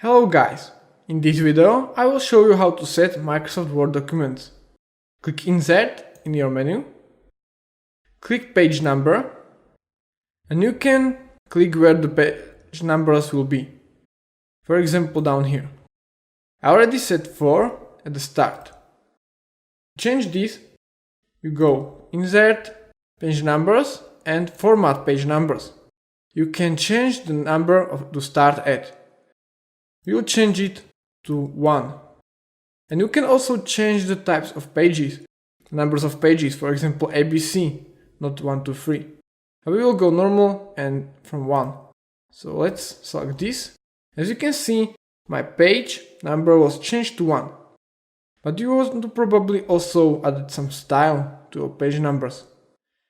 Hello guys, in this video I will show you how to set Microsoft Word documents. Click Insert in your menu, click Page Number, and you can click where the page numbers will be. For example, down here. I already set 4 at the start. To change this, you go Insert, Page Numbers and Format Page Numbers. You can change the number to start at. We will change it to 1. And you can also change the types of pages, numbers of pages, for example ABC, not 1, 2, 3. And we will go normal and from 1. So let's select this. As you can see, my page number was changed to 1. But you want to probably also add some style to your page numbers.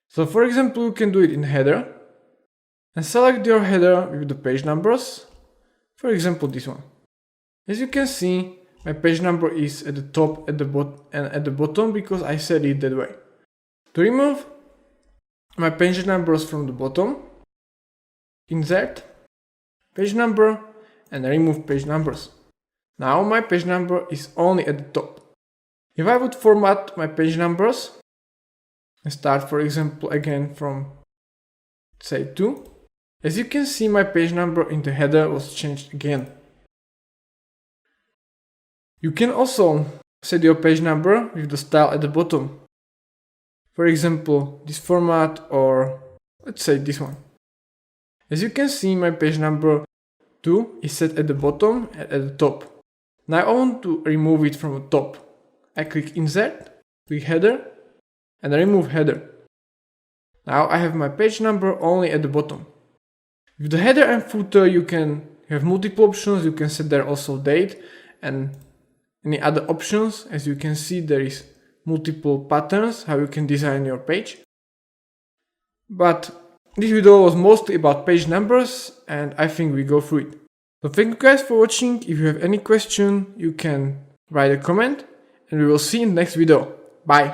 So for example, you can do it in header and select your header with the page numbers. For example, this one. As you can see, my page number is at the top, at the bottom because I set it that way. To remove my page numbers from the bottom, Insert, Page Number, and remove page numbers. Now my page number is only at the top. If I would format my page numbers and start, for example, again from, say, 2, as you can see, my page number in the header was changed again. You can also set your page number with the style at the bottom. For example, this format, or let's say this one. As you can see, my page number 2 is set at the bottom and at the top. Now I want to remove it from the top. I click Insert, click Header, and remove header. Now I have my page number only at the bottom. With the header and footer you can have multiple options. You can set there also date and any other options. As you can see, there is multiple patterns how you can design your page. But this video was mostly about page numbers and I think we go through it. So thank you guys for watching. If you have any question, you can write a comment and we will see you in the next video. Bye!